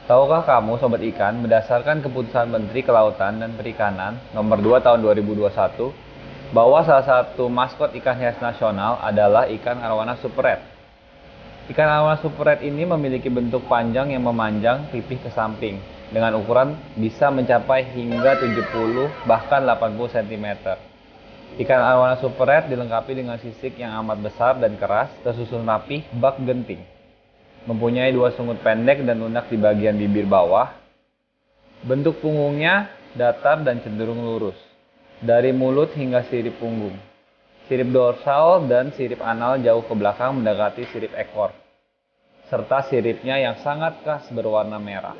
Tahukah kamu, Sobat Ikan, berdasarkan keputusan Menteri Kelautan dan Perikanan Nomor 2 Tahun 2021, bahwa salah satu maskot ikan hias nasional adalah ikan arowana super red. Ikan arowana super red ini memiliki bentuk panjang yang memanjang pipih ke samping, dengan ukuran bisa mencapai hingga 70 bahkan 80 cm. Ikan arowana super red dilengkapi dengan sisik yang amat besar dan keras, tersusun rapih bak genting. Mempunyai dua sungut pendek dan lunak di bagian bibir bawah. Bentuk punggungnya datar dan cenderung lurus, dari mulut hingga sirip punggung. Sirip dorsal dan sirip anal jauh ke belakang mendekati sirip ekor, serta siripnya yang sangat khas berwarna merah.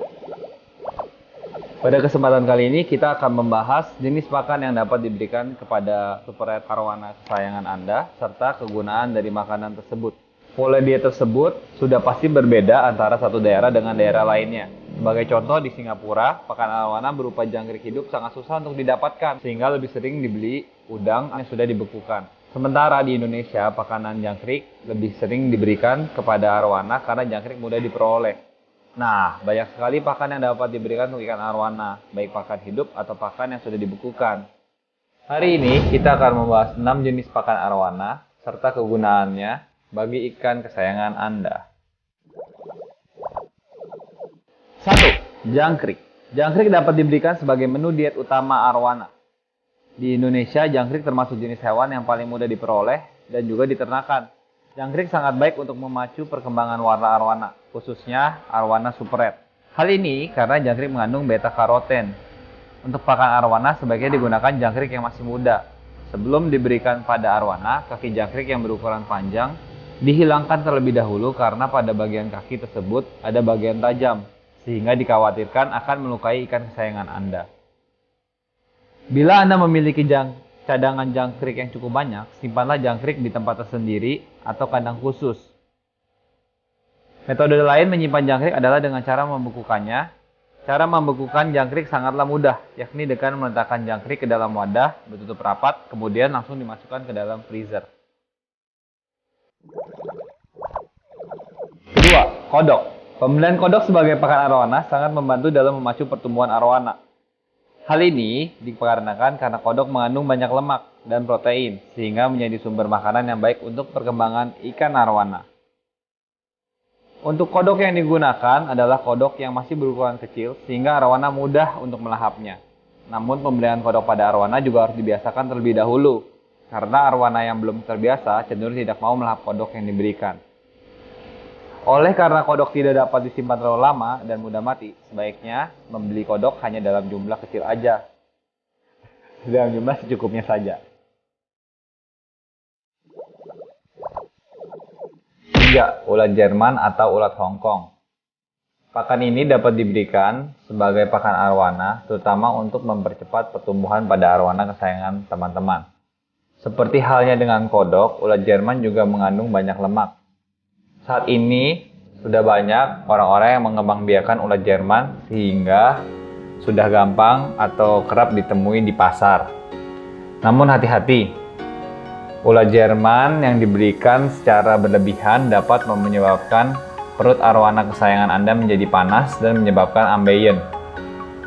Pada kesempatan kali ini kita akan membahas jenis pakan yang dapat diberikan kepada super red arowana kesayangan Anda, serta kegunaan dari makanan tersebut. Pola diet tersebut sudah pasti berbeda antara satu daerah dengan daerah lainnya. Sebagai contoh, di Singapura, pakan arowana berupa jangkrik hidup sangat susah untuk didapatkan, sehingga lebih sering dibeli udang yang sudah dibekukan. Sementara di Indonesia, pakanan jangkrik lebih sering diberikan kepada arowana karena jangkrik mudah diperoleh. Nah, banyak sekali pakan yang dapat diberikan untuk ikan arowana, baik pakan hidup atau pakan yang sudah dibekukan. Hari ini kita akan membahas 6 jenis pakan arowana serta kegunaannya bagi ikan kesayangan Anda. 1. Jangkrik. Jangkrik dapat diberikan sebagai menu diet utama arowana. Di Indonesia, jangkrik termasuk jenis hewan yang paling mudah diperoleh dan juga diternakan. Jangkrik sangat baik untuk memacu perkembangan warna arowana, khususnya arowana super red. Hal ini karena jangkrik mengandung beta karoten. Untuk pakan arowana sebaiknya digunakan jangkrik yang masih muda. Sebelum diberikan pada arowana, kaki jangkrik yang berukuran panjang dihilangkan terlebih dahulu karena pada bagian kaki tersebut ada bagian tajam, sehingga dikhawatirkan akan melukai ikan kesayangan Anda. Bila Anda memiliki cadangan jangkrik yang cukup banyak, simpanlah jangkrik di tempat tersendiri atau kandang khusus. Metode lain menyimpan jangkrik adalah dengan cara membekukannya. Cara membekukan jangkrik sangatlah mudah, yakni dengan meletakkan jangkrik ke dalam wadah bertutup rapat, kemudian langsung dimasukkan ke dalam freezer. Kedua, kodok. Pembelian kodok sebagai pakan arowana sangat membantu dalam memacu pertumbuhan arowana. Hal ini dikarenakan karena kodok mengandung banyak lemak dan protein, sehingga menjadi sumber makanan yang baik untuk perkembangan ikan arowana. Untuk kodok yang digunakan adalah kodok yang masih berukuran kecil, sehingga arowana mudah untuk melahapnya. Namun pembelian kodok pada arowana juga harus dibiasakan terlebih dahulu, karena arowana yang belum terbiasa cenderung tidak mau melahap kodok yang diberikan. Oleh karena kodok tidak dapat disimpan terlalu lama dan mudah mati, sebaiknya membeli kodok hanya dalam jumlah kecil aja. Dalam jumlah secukupnya saja. 3. Ulat Jerman atau ulat Hongkong. Pakan ini dapat diberikan sebagai pakan arowana, terutama untuk mempercepat pertumbuhan pada arowana kesayangan teman-teman. Seperti halnya dengan kodok, ulat Jerman juga mengandung banyak lemak. Saat ini sudah banyak orang-orang yang mengembangbiakan ulat Jerman sehingga sudah gampang atau kerap ditemui di pasar. Namun hati-hati, ulat Jerman yang diberikan secara berlebihan dapat menyebabkan perut arowana kesayangan Anda menjadi panas dan menyebabkan ambeien.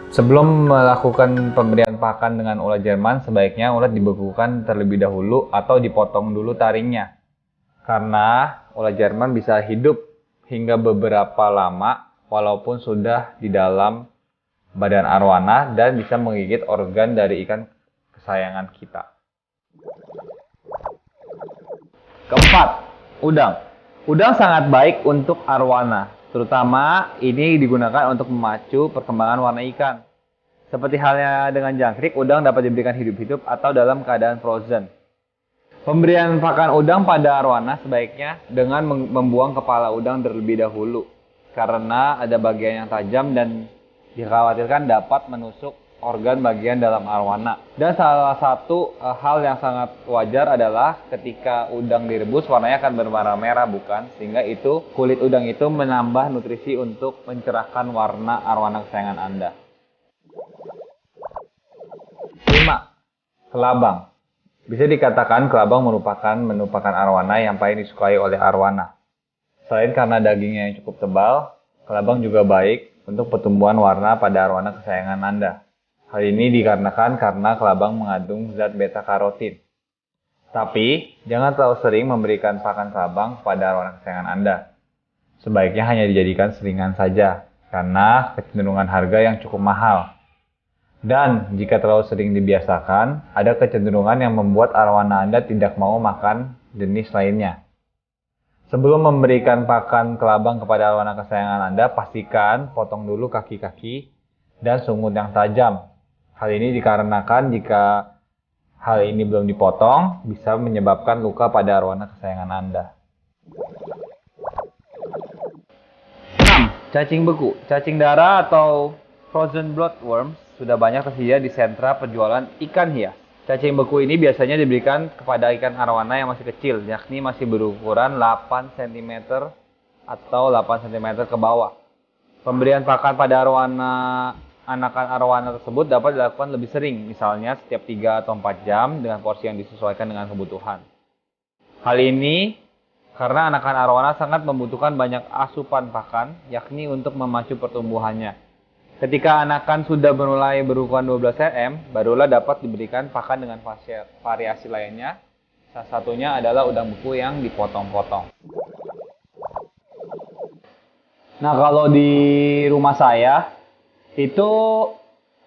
Sebelum melakukan pemberian pakan dengan ulat Jerman, sebaiknya ulat dibekukan terlebih dahulu atau dipotong dulu taringnya. Karena ulat Jerman bisa hidup hingga beberapa lama walaupun sudah di dalam badan arowana dan bisa menggigit organ dari ikan kesayangan kita. Keempat, udang. Udang sangat baik untuk arowana, terutama ini digunakan untuk memacu perkembangan warna ikan. Seperti halnya dengan jangkrik, udang dapat diberikan hidup-hidup atau dalam keadaan frozen. Pemberian pakan udang pada arowana sebaiknya dengan membuang kepala udang terlebih dahulu, karena ada bagian yang tajam dan dikhawatirkan dapat menusuk organ bagian dalam arowana. Dan salah satu hal yang sangat wajar adalah ketika udang direbus warnanya akan berwarna merah, bukan? Sehingga itu kulit udang itu menambah nutrisi untuk mencerahkan warna arowana kesayangan Anda. 5. Kelabang. Bisa dikatakan kelabang merupakan menu pakan arowana yang paling disukai oleh arowana. Selain karena dagingnya yang cukup tebal, kelabang juga baik untuk pertumbuhan warna pada arwana kesayangan Anda. Hal ini dikarenakan karena kelabang mengandung zat beta-karotin. Tapi, jangan terlalu sering memberikan pakan kelabang pada arwana kesayangan Anda. Sebaiknya hanya dijadikan selingan saja, karena kecenderungan harga yang cukup mahal. Dan, jika terlalu sering dibiasakan, ada kecenderungan yang membuat arwana Anda tidak mau makan jenis lainnya. Sebelum memberikan pakan kelabang kepada arwana kesayangan Anda, pastikan potong dulu kaki-kaki dan sungut yang tajam. Hal ini dikarenakan jika hal ini belum dipotong, bisa menyebabkan luka pada arwana kesayangan Anda. 6. Cacing beku. Cacing darah atau frozen bloodworms sudah banyak tersedia di sentra penjualan ikan hias. Cacing beku ini biasanya diberikan kepada ikan arwana yang masih kecil, yakni masih berukuran 8 cm atau 8 cm ke bawah. Pemberian pakan pada anakan arwana tersebut dapat dilakukan lebih sering, misalnya setiap 3 atau 4 jam dengan porsi yang disesuaikan dengan kebutuhan. Hal ini karena anakan arwana sangat membutuhkan banyak asupan pakan, yakni untuk memacu pertumbuhannya. Ketika anakan sudah mulai berukuran 12 cm, barulah dapat diberikan pakan dengan variasi lainnya. Salah satunya adalah udang beku yang dipotong-potong. Nah, kalau di rumah saya, itu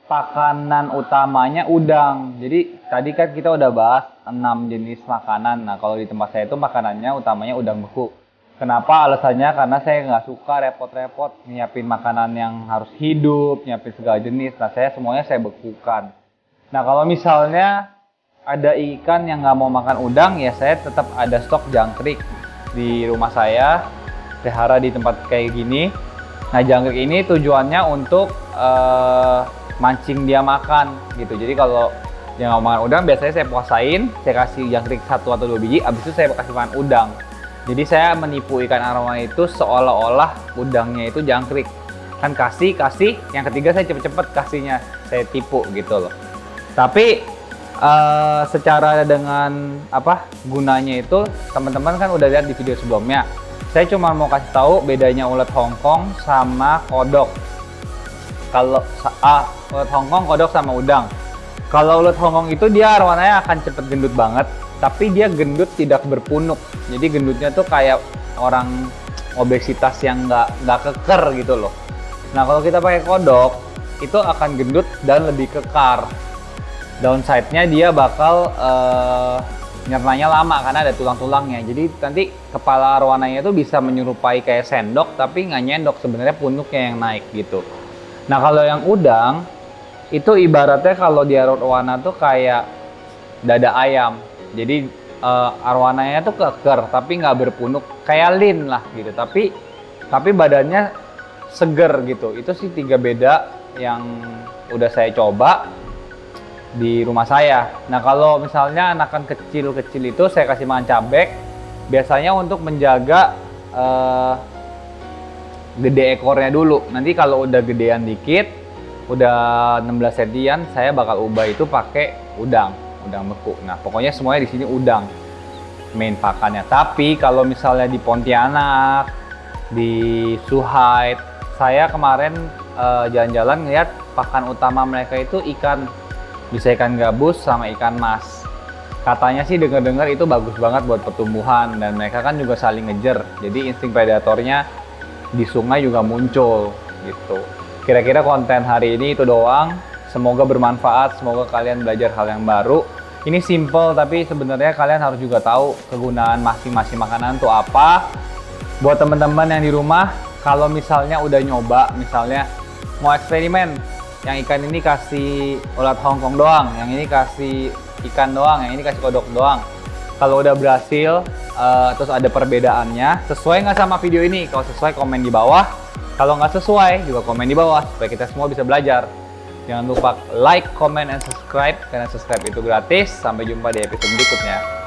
pakanan utamanya udang. Jadi tadi kan kita udah bahas 6 jenis makanan. Nah, kalau di tempat saya itu makanannya utamanya udang beku. Kenapa? Alasannya karena saya nggak suka repot-repot nyiapin makanan yang harus hidup, nyiapin segala jenis. Nah, semuanya saya bekukan. Nah, kalau misalnya ada ikan yang nggak mau makan udang, ya saya tetap ada stok jangkrik di rumah saya. Pelihara di tempat kayak gini. Nah, jangkrik ini tujuannya untuk mancing dia makan gitu. Jadi kalau dia nggak makan udang, biasanya saya puasain, saya kasih jangkrik 1 atau 2 biji, abis itu saya kasih makan udang. Jadi saya menipu ikan arwana itu seolah-olah udangnya itu jangkrik. Kan kasih, yang ketiga saya cepet-cepet kasihnya, saya tipu gitu loh. Tapi secara dengan gunanya itu, teman-teman kan udah lihat di video sebelumnya. Saya cuma mau kasih tahu bedanya ulet Hongkong sama kodok. Kalau ulet Hongkong, kodok sama udang. Kalau ulet Hongkong itu dia arwananya akan cepet gendut banget, tapi dia gendut tidak berpunuk. Jadi gendutnya tuh kayak orang obesitas yang nggak keker gitu loh. Nah, kalau kita pakai kodok, itu akan gendut dan lebih kekar. Downside-nya dia bakal nyernanya lama karena ada tulang-tulangnya. Jadi nanti kepala arwananya itu bisa menyerupai kayak sendok, tapi nggak nyendok, sebenarnya punuknya yang naik gitu. Nah, kalau yang udang itu ibaratnya kalau di arwana tuh kayak dada ayam. Jadi arwananya tuh keker tapi nggak berpunuk, kayak lin lah gitu. Tapi badannya seger gitu. Itu sih 3 beda yang udah saya coba di rumah saya. Nah, kalau misalnya anakan kecil-kecil itu saya kasih makan cabek, biasanya untuk menjaga gede ekornya dulu. Nanti kalau udah gedean dikit, udah 16 sentian, saya bakal ubah itu pakai udang beku. Nah, pokoknya semuanya di sini udang main pakannya. Tapi kalau misalnya di Pontianak, di Suhait, saya kemarin jalan-jalan ngeliat pakan utama mereka itu ikan, bisa ikan gabus sama ikan mas. Katanya sih dengar-dengar itu bagus banget buat pertumbuhan, dan mereka kan juga saling ngejer. Jadi insting predatornya di sungai juga muncul gitu. Kira-kira konten hari ini itu doang. Semoga bermanfaat, semoga kalian belajar hal yang baru. Ini simple, tapi sebenarnya kalian harus juga tahu kegunaan masing-masing makanan itu apa. Buat teman-teman yang di rumah, kalau misalnya udah nyoba, misalnya mau eksperimen, yang ikan ini kasih ulat Hongkong doang, yang ini kasih ikan doang, yang ini kasih kodok doang. Kalau udah berhasil, terus ada perbedaannya, sesuai nggak sama video ini? Kalau sesuai, komen di bawah. Kalau nggak sesuai, juga komen di bawah, supaya kita semua bisa belajar. Jangan lupa like, comment, and subscribe, karena subscribe itu gratis. Sampai jumpa di episode berikutnya.